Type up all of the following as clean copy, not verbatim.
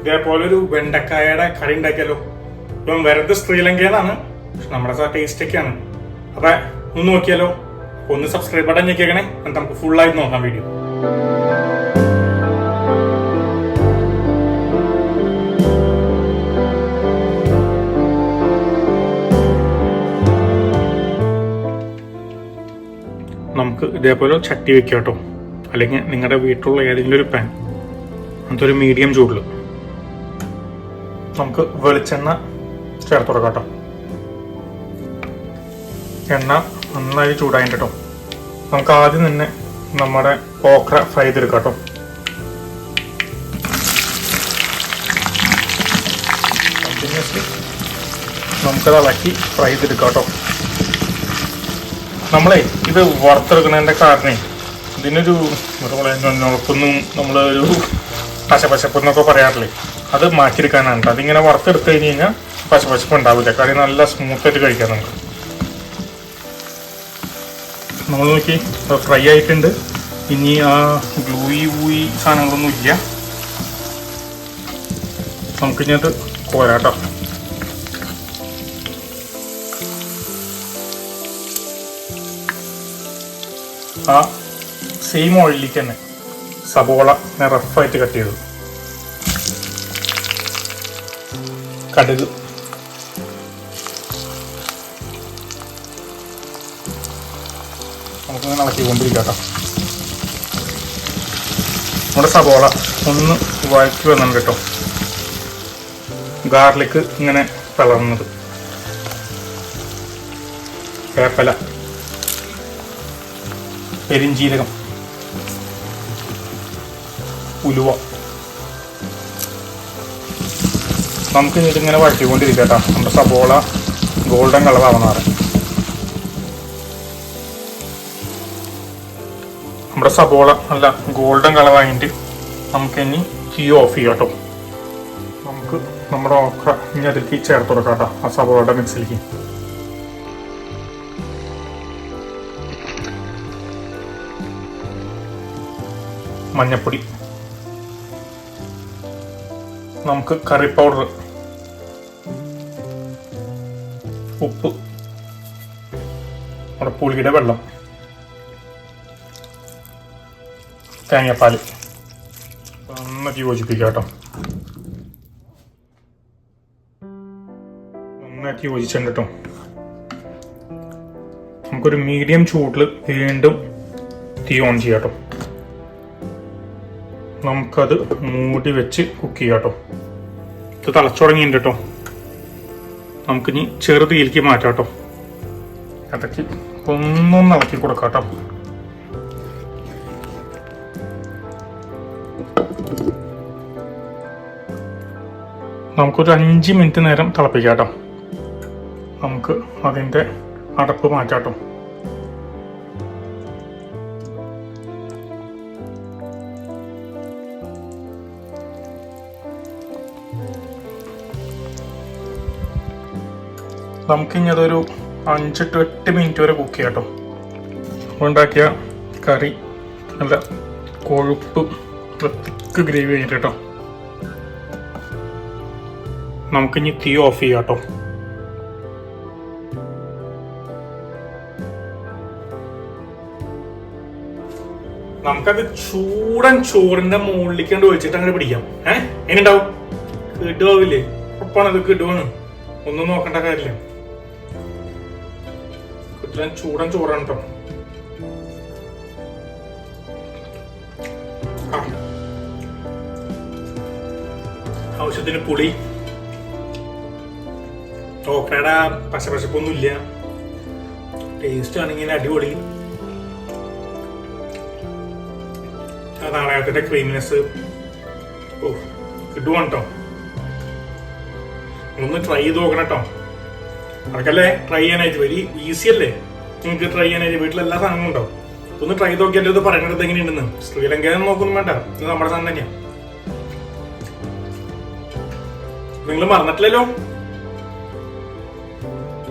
ഇതേപോലെ ഒരു വെണ്ടക്കായയുടെ കറി ഉണ്ടാക്കിയാലോ. ഇപ്പം വെറുതെ ശ്രീലങ്കയിലാണ്, പക്ഷെ നമ്മുടെ ടേസ്റ്റ് ഒക്കെയാണ്. അപ്പൊ ഒന്ന് നോക്കിയാലോ. ഒന്ന് സബ്സ്ക്രൈബ് ബട്ടൺ ഞെക്കിയേക്കണേ, എന്നിട്ട് നമുക്ക് ഫുള്ളായിട്ട് നോക്കാം വീഡിയോ. നമുക്ക് ഇതേപോലെ ചട്ടി വെക്കാം കേട്ടോ, അല്ലെങ്കിൽ നിങ്ങളുടെ വീട്ടിലുള്ള ഏതെങ്കിലും ഒരു പാൻ, അങ്ങനത്തെ ഒരു മീഡിയം ചൂടിൽ നമുക്ക് വെളിച്ചെണ്ണ ചേർത്ത് കൊടുക്കാം കേട്ടോ. എണ്ണ നന്നായി ചൂടായിട്ട് കേട്ടോ. നമുക്ക് ആദ്യം തന്നെ നമ്മുടെ ഓക്ര ഫ്രൈ ചെയ്തെടുക്കാം കേട്ടോ. കണ്ടിന്യൂസ്ലി നമുക്കത് ഇളക്കി ഫ്രൈ ചെയ്തെടുക്കാം കേട്ടോ. നമ്മളെ ഇത് വറുത്തെടുക്കുന്നതിൻ്റെ കാരണേ ഇതിനൊരു ഞൊളപ്പൊന്നും നമ്മളൊരു പശപ്പശപ്പെന്നൊക്കെ പറയാറില്ലേ, അത് മാറ്റിയെടുക്കാനാണ് കേട്ടോ. അതിങ്ങനെ വറുത്തെടുത്ത് കഴിഞ്ഞ് കഴിഞ്ഞാൽ പശപ്പശപ്പ് ഉണ്ടാവില്ല, കറി നല്ല സ്മൂത്തായിട്ട് കഴിക്കാം നമുക്ക്. നമ്മൾ നോക്കി ഫ്രൈ ആയിട്ടുണ്ട്. ഇനി ആ ഗ്ലൂയി സാധനങ്ങളൊന്നും ഇല്ല. നമുക്കിനി അത് കോരാട്ടോ. ആ സെയിം ഓയിലിലേക്ക് തന്നെ സബോള റഫായിട്ട് കട്ട് ചെയ്തു, കടുക്, നമുക്കിങ്ങനെ ഇളക്കിക്കൊണ്ടിരിക്കാം കേട്ടോ. നമ്മുടെ സബോള ഒന്ന് വഴറ്റി വന്നിട്ടുണ്ട് കേട്ടോ. ഗാർലിക്ക് ഇങ്ങനെ പിളർന്നത്, വേപ്പില, പെരിഞ്ചീരകം, ഉലുവ. നമുക്ക് ഇതിങ്ങനെ വഴറ്റിക്കൊണ്ടിരിക്കാം കേട്ടോ. നമ്മുടെ സബോള ഗോൾഡൻ കളറാവുന്നതാണ്. നമ്മുടെ സബോള നല്ല ഗോൾഡൻ കളറായിട്ട് നമുക്കിനി തീ ഓഫ് ചെയ്യാം കേട്ടോ. നമുക്ക് നമ്മുടെ ഓക്ര ഇനി അതിലേക്ക് ചേർത്ത് കൊടുക്കാം കേട്ടോ, ആ സബോളയുടെ മിക്സിലേക്ക്. മഞ്ഞപ്പൊടി, നമുക്ക് കറി പൗഡർ, ഉപ്പ്, നമ്മുടെ പുളിയുടെ വെള്ളം, തേങ്ങാപ്പാൽ നന്നാക്കി യോജിപ്പിക്കുക കേട്ടോ. നന്നാക്കി യോജിച്ചിട്ടുണ്ട് കേട്ടോ. നമുക്കൊരു മീഡിയം ചൂടിൽ വീണ്ടും തീ ഓൺ ചെയ്യാം കേട്ടോ. നമുക്കത് മൂടി വെച്ച് കുക്ക് ചെയ്യാം കേട്ടോ. ഇത് തിളച്ചു തുടങ്ങിയിട്ടുണ്ട് കേട്ടോ. നമുക്കിനി ചെറുതീയിലേക്ക് മാറ്റാം കേട്ടോ. അതൊക്കെ ഒന്നൊന്ന് ഇളക്കി കൊടുക്കാം കേട്ടോ. നമുക്കൊരു 5 മിനിറ്റ് നേരം തിളപ്പിക്കാം കേട്ടോ. നമുക്ക് അതിൻ്റെ അടപ്പ് മാറ്റാം കേട്ടോ. നമുക്കിനി അതൊരു 5 to 8 മിനിറ്റ് വരെ കുക്ക് ചെയ്യാം കേട്ടോ. ഉണ്ടാക്കിയ കറി നല്ല കൊഴുപ്പ് തിക്ക് ഗ്രേവി ആയിട്ട് കേട്ടോ. നമുക്കിനി തീ ഓഫ് ചെയ്യാം കേട്ടോ. നമുക്കത് ചൂടൻ ചോറിന്റെ മുകളിലേക്ക് കൊണ്ട് ഒഴിച്ചിട്ട് അങ്ങനെ പിടിക്കാം. എങ്ങനെ ഉണ്ടാവും? കിട്ടുവാവില്ലേ? ഉറപ്പാണത് കിട്ടുവാണ്, ഒന്നും നോക്കേണ്ട കാര്യമില്ല. ചൂടൻ ചോറാണ് കേട്ടോ. ആവശ്യത്തിന് പുളി, ഓക്കയുടെ പശപ്പശപ്പൊന്നും ഇല്ല, ടേസ്റ്റ് ആണെങ്കിൽ അടിപൊളി. ആ നാളകത്തിന്റെ ക്രീമിനെസ് കിട്ടുവാണ് കേട്ടോ. ഒന്ന് ട്രൈ ചെയ്ത് നോക്കണം കേട്ടോ. അതൊക്കെയല്ലേ ട്രൈ ചെയ്യാനായിട്ട് വലിയ ഈസി അല്ലേ നിങ്ങൾക്ക് ട്രൈ ചെയ്യാനായിട്ട്. വീട്ടിലെല്ലാ സാധനങ്ങളും ഉണ്ടാവും. ഒന്ന് ട്രൈ നോക്കിയാലോ ഇത് പറയുന്നത് എങ്ങനെയുണ്ടെന്ന്. ശ്രീലങ്കയിൽ നോക്കൊന്നും വേണ്ട, ഇത് നമ്മുടെ സാധനം തന്നെയാണ്. നിങ്ങൾ മറന്നിട്ടില്ലല്ലോ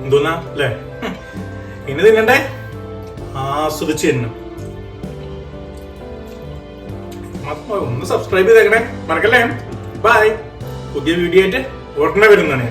എന്തോന്നാ അല്ലേ? ഇനി തിന്നണ്ടേ, ആസ്വദിച്ച് തന്നെ. ഒന്ന് സബ്സ്ക്രൈബ് ചെയ്തേക്കണേ, മറക്കല്ലേ. ബൈ. പുതിയ വീഡിയോ ആയിട്ട് ഉടനെ വരുന്നതാണ്.